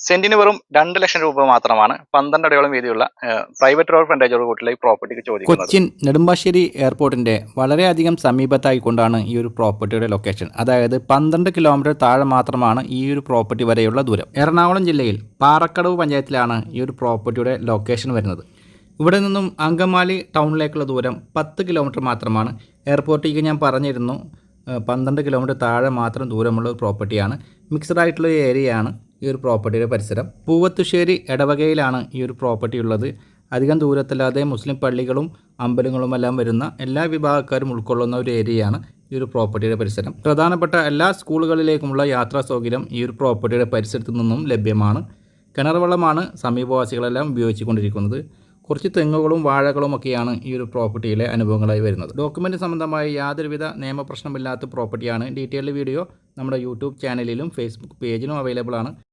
സെന്റിന് വെറും 2 ലക്ഷം രൂപ മാത്രമാണ് 12 അടിയോളം വീതിയുള്ള പ്രൈവറ്റ് റോഡ് ഫ്രണ്ടേജോട് കൂട്ടിയുള്ള ഈ പ്രോപ്പർട്ടിക്ക് ചോദിക്കുന്നത്. കൊച്ചിൻ നെടുമ്പാശ്ശേരി എയർപോർട്ടിൻ്റെ വളരെയധികം സമീപത്തായിക്കൊണ്ടാണ് ഈ ഒരു പ്രോപ്പർട്ടിയുടെ ലൊക്കേഷൻ. അതായത് 12 കിലോമീറ്റർ താഴെ മാത്രമാണ് ഈ ഒരു പ്രോപ്പർട്ടി വരെയുള്ള ദൂരം. എറണാകുളം ജില്ലയിൽ പാറക്കടവ് പഞ്ചായത്തിലാണ് ഈ ഒരു പ്രോപ്പർട്ടിയുടെ ലൊക്കേഷൻ വരുന്നത്. ഇവിടെ നിന്നും അങ്കമാലി ടൗണിലേക്കുള്ള ദൂരം 10 കിലോമീറ്റർ മാത്രമാണ്. എയർപോർട്ടിലേക്ക് ഞാൻ പറഞ്ഞിരുന്നു 12 കിലോമീറ്റർ താഴെ മാത്രം ദൂരമുള്ള ഒരു പ്രോപ്പർട്ടിയാണ്. മിക്സഡ് ആയിട്ടുള്ള ഒരു ഏരിയയാണ് ഈ ഒരു പ്രോപ്പർട്ടിയുടെ പരിസരം. പൂവത്തുശ്ശേരി ഇടവകയിലാണ് ഈ ഒരു പ്രോപ്പർട്ടി ഉള്ളത്. അധികം ദൂരത്തല്ലാതെ മുസ്ലിം പള്ളികളും അമ്പലങ്ങളുമെല്ലാം വരുന്ന എല്ലാ വിഭാഗക്കാരും ഉൾക്കൊള്ളുന്ന ഒരു ഏരിയയാണ് ഈ ഒരു പ്രോപ്പർട്ടിയുടെ പരിസരം. പ്രധാനപ്പെട്ട എല്ലാ സ്കൂളുകളിലേക്കുമുള്ള യാത്രാ സൗകര്യം ഈ ഒരു പ്രോപ്പർട്ടിയുടെ പരിസരത്തു നിന്നും ലഭ്യമാണ്. കിണർ വെള്ളമാണ് സമീപവാസികളെല്ലാം ഉപയോഗിച്ചുകൊണ്ടിരിക്കുന്നത്. കുറച്ച് തെങ്ങുകളും വാഴകളും ഒക്കെയാണ് ഈ ഒരു പ്രോപ്പർട്ടിയിലെ അനുഭവങ്ങളായി വരുന്നത്. ഡോക്യുമെൻറ്റ് സംബന്ധമായി യാതൊരുവിധ നിയമപ്രശ്നമില്ലാത്ത പ്രോപ്പർട്ടിയാണ്. ഡീറ്റെയിൽഡ് വീഡിയോ നമ്മുടെ യൂട്യൂബ് ചാനലിലും ഫേസ്ബുക്ക് പേജിലും അവൈലബിൾ ആണ്.